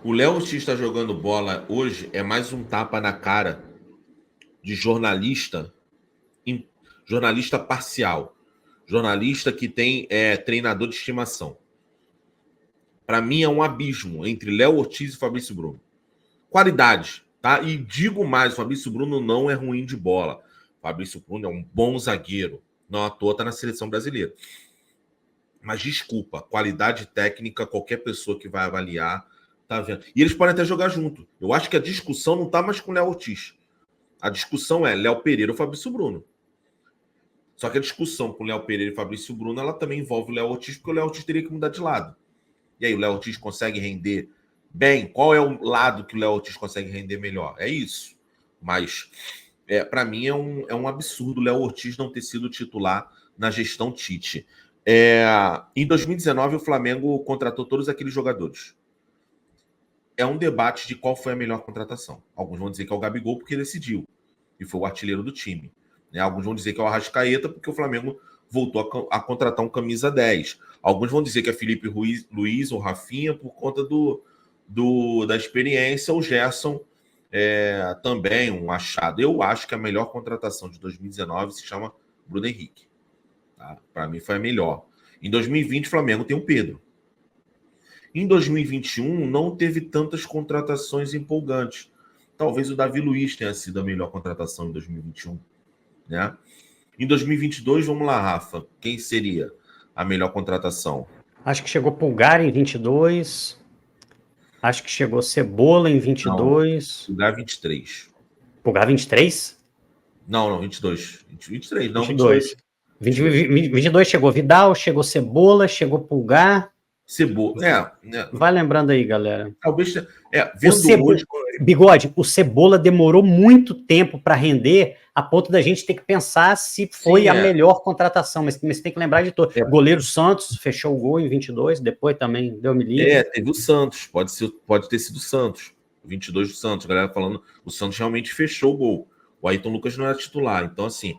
O Léo Ortiz está jogando bola hoje é mais um tapa na cara de jornalista, jornalista parcial, jornalista que tem treinador de estimação. Para mim é um abismo entre Léo Ortiz e Fabrício Bruno. Qualidade, tá? E digo mais, o Fabrício Bruno não é ruim de bola. O Fabrício Bruno é um bom zagueiro. Não à toa tá na seleção brasileira. Mas desculpa, qualidade técnica, qualquer pessoa que vai avaliar tá vendo. E eles podem até jogar junto. Eu acho que a discussão não tá mais com o Léo Ortiz. A discussão é Léo Pereira ou Fabrício Bruno. Só que a discussão com o Léo Pereira e Fabrício Bruno, ela também envolve o Léo Ortiz, porque o Léo Ortiz teria que mudar de lado. E aí, o Léo Ortiz consegue render bem? Qual é o lado que o Léo Ortiz consegue render melhor? É isso. Mas, para mim, é um absurdo o Léo Ortiz não ter sido titular na gestão Tite. Em 2019, o Flamengo contratou todos aqueles jogadores. É um debate de qual foi a melhor contratação. Alguns vão dizer que é o Gabigol porque decidiu e foi o artilheiro do time. Alguns vão dizer que é o Arrascaeta porque o Flamengo voltou a contratar um camisa 10. Alguns vão dizer que é Felipe Luiz ou Rafinha por conta da experiência. O Gerson também um achado. Eu acho que a melhor contratação de 2019 se chama Bruno Henrique. Tá? Para mim foi a melhor. Em 2020, o Flamengo tem o Pedro. Em 2021, não teve tantas contratações empolgantes. Talvez o Davi Luiz tenha sido a melhor contratação em 2021. Né? Em 2022, vamos lá, Rafa. Quem seria a melhor contratação? Acho que chegou Pulgar em 22. Acho que chegou Cebola em 22. Não, Pulgar 23. Pulgar 23? Não, 22. 23, não, 22. 22 chegou Vidal, chegou Cebola, chegou Pulgar. Cebola. Vai lembrando aí, galera. Talvez. Vendo hoje. Bigode, o Cebola demorou muito tempo para render, a ponto da gente ter que pensar se foi a melhor contratação, mas tem que lembrar de tudo. Goleiro Santos fechou o gol em 22, depois também deu me livre. Teve o Santos, pode ter sido o Santos, 22 do Santos, a galera falando, o Santos realmente fechou o gol. O Ayrton Lucas não era titular, então assim,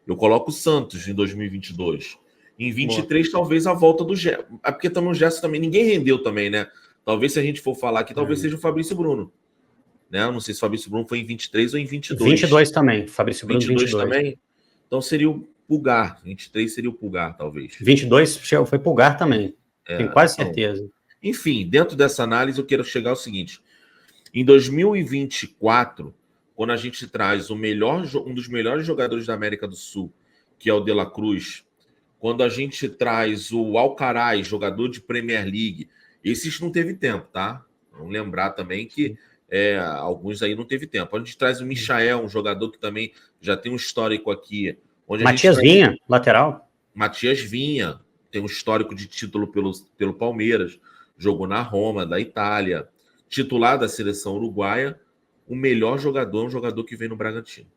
eu coloco o Santos em 2022. Em 23, talvez a volta do Gerson, porque também o Gerson também, ninguém rendeu também, né? Talvez se a gente for falar aqui, talvez seja o Fabrício Bruno. Né? Eu não sei se o Fabrício Bruno foi em 23 ou em 22. 22 também, Fabrício Bruno 22 também? Então seria o Pulgar, 23 seria o Pulgar, talvez. 22 foi Pulgar também, tenho quase certeza. Enfim, dentro dessa análise eu quero chegar ao seguinte, em 2024, quando a gente traz um dos melhores jogadores da América do Sul, que é o De La Cruz, quando a gente traz o Alcaraz, jogador de Premier League, esses não teve tempo, tá? Vamos lembrar também que alguns aí não teve tempo. A gente traz o Michael, um jogador que também já tem um histórico aqui. Matias Vinha, lateral. Matias Vinha, tem um histórico de título pelo Palmeiras, jogou na Roma, da Itália, titular da seleção uruguaia. O melhor jogador é um jogador que vem no Bragantino.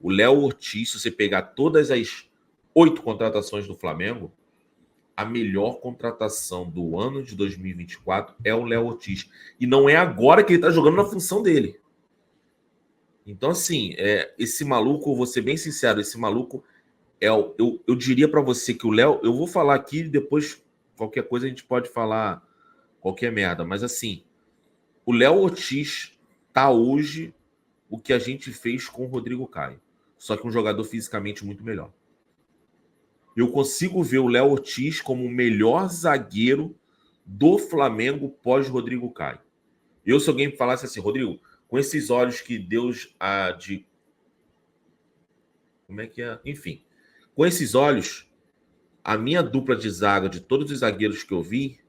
O Léo Ortiz, se você pegar todas as 8 contratações do Flamengo, a melhor contratação do ano de 2024 é o Léo Ortiz. E não é agora que ele está jogando na função dele. Então, assim, esse maluco, vou ser bem sincero, esse maluco, eu diria para você que o Léo, eu vou falar aqui, depois qualquer coisa a gente pode falar qualquer merda, mas assim, o Léo Ortiz tá hoje o que a gente fez com o Rodrigo Caio. Só que um jogador fisicamente muito melhor. Eu consigo ver o Léo Ortiz como o melhor zagueiro do Flamengo pós-Rodrigo Caio. Se alguém me falasse assim, Rodrigo, com esses olhos que Deus há de... Como é que é? Enfim, com esses olhos, a minha dupla de zaga de todos os zagueiros que eu vi,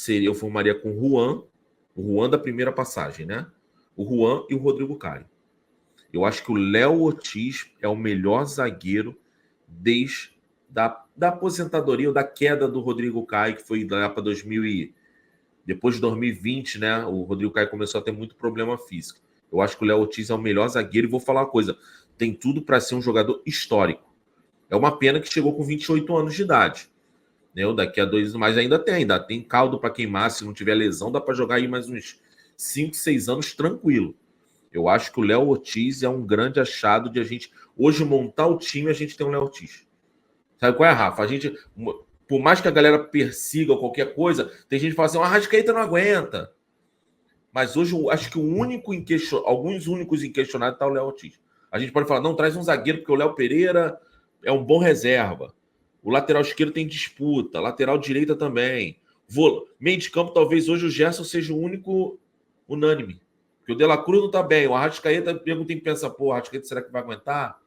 eu formaria com o Juan da primeira passagem, né? O Juan e o Rodrigo Caio. Eu acho que o Léo Ortiz é o melhor zagueiro desde da aposentadoria ou da queda do Rodrigo Caio, que foi lá para depois de 2020, né? O Rodrigo Caio começou a ter muito problema físico. Eu acho que o Léo Ortiz é o melhor zagueiro e vou falar uma coisa, tem tudo para ser um jogador histórico. É uma pena que chegou com 28 anos de idade. Né? Daqui a 2 anos, mas ainda tem caldo para queimar, se não tiver lesão, dá para jogar aí mais uns 5, 6 anos tranquilo. Eu acho que o Léo Ortiz é um grande achado de a gente... Hoje, montar o time, a gente tem um Léo Ortiz. Sabe qual é, Rafa? A gente, por mais que a galera persiga qualquer coisa, tem gente que fala assim, o Arrascaeta não aguenta. Mas hoje eu acho que alguns únicos inquestionados tá o Léo Ortiz. A gente pode falar, não, traz um zagueiro, porque o Léo Pereira é um bom reserva. O lateral esquerdo tem disputa, lateral direita também. Meio de campo, talvez hoje o Gerson seja o único unânime. Porque o De La Cruz não tá bem. O Arrascaeta, tem que pensar, pô, o Arrascaeta será que vai aguentar?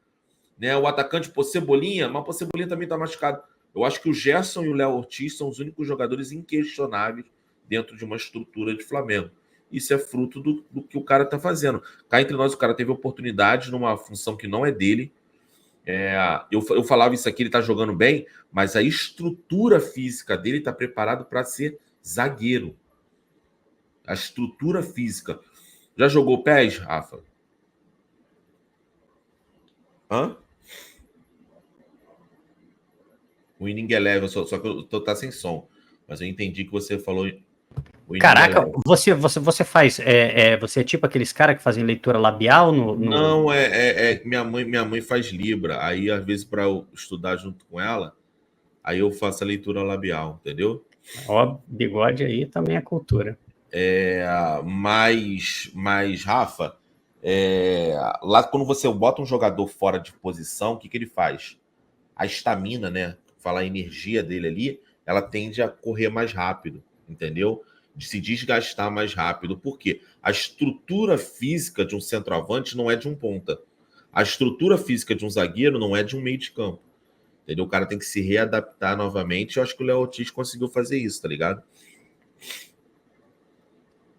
Né? O atacante, pô, Cebolinha, mas o Cebolinha também tá machucado. Eu acho que o Gerson e o Léo Ortiz são os únicos jogadores inquestionáveis dentro de uma estrutura de Flamengo. Isso é fruto do que o cara tá fazendo. Cá entre nós, o cara teve oportunidade numa função que não é dele. Eu falava isso aqui, ele tá jogando bem, mas a estrutura física dele tá preparado para ser zagueiro. A estrutura física. Já jogou pés, Rafa? Hã? O Inning Eleven, só que eu tô sem som. Mas eu entendi que você falou. Caraca, você faz. Você é tipo aqueles caras que fazem leitura labial no. Não, minha mãe faz Libra. Aí, às vezes, para eu estudar junto com ela, aí eu faço a leitura labial, entendeu? Ó, bigode aí também é cultura. Mas Rafa, lá quando você bota um jogador fora de posição, o que ele faz? A estamina, né? Falar a energia dele ali, ela tende a correr mais rápido, entendeu? De se desgastar mais rápido. Por quê? A estrutura física de um centroavante não é de um ponta. A estrutura física de um zagueiro não é de um meio de campo. Entendeu? O cara tem que se readaptar novamente. Eu acho que o Léo Ortiz conseguiu fazer isso, tá ligado?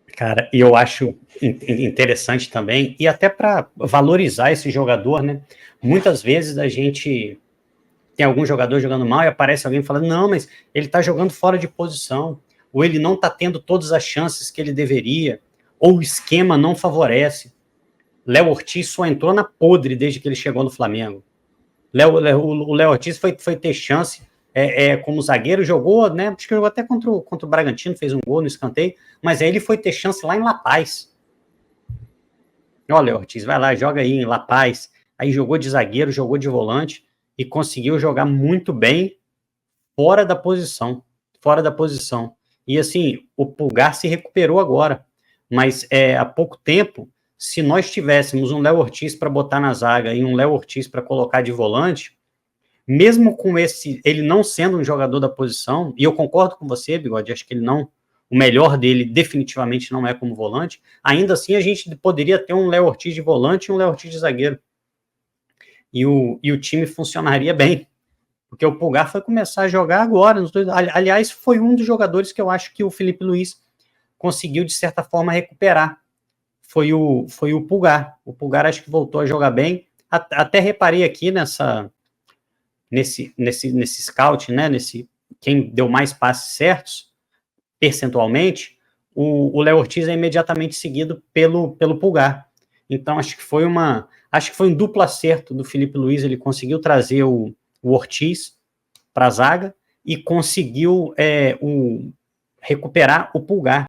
Cara, e eu acho interessante também, e até para valorizar esse jogador, né? Muitas vezes a gente tem algum jogador jogando mal e aparece alguém falando, não, mas ele tá jogando fora de posição, ou ele não tá tendo todas as chances que ele deveria, ou o esquema não favorece. Léo Ortiz só entrou na podre desde que ele chegou no Flamengo. O Léo Ortiz foi ter chance como zagueiro, jogou, né? Acho que jogou até contra o Bragantino, fez um gol no escanteio, mas aí ele foi ter chance lá em La Paz. Olha, Léo Ortiz, vai lá, joga aí em La Paz. Aí jogou de zagueiro, jogou de volante e conseguiu jogar muito bem fora da posição. Fora da posição. E assim, o Pulgar se recuperou agora, mas há pouco tempo, se nós tivéssemos um Léo Ortiz para botar na zaga e um Léo Ortiz para colocar de volante, mesmo com ele não sendo um jogador da posição, e eu concordo com você, Bigode, acho que ele não, o melhor dele definitivamente não é como volante, ainda assim a gente poderia ter um Léo Ortiz de volante e um Léo Ortiz de zagueiro. E o time funcionaria bem, porque o Pulgar foi começar a jogar agora. Aliás, foi um dos jogadores que eu acho que o Felipe Luiz conseguiu, de certa forma, recuperar. Foi o Pulgar. O Pulgar acho que voltou a jogar bem. Até reparei aqui nesse scout, né? Quem deu mais passes certos, percentualmente, o Léo Ortiz é imediatamente seguido pelo Pulgar. Então, acho que foi um duplo acerto do Felipe Luiz. Ele conseguiu trazer o Ortiz para a zaga e conseguiu recuperar o Pulgar.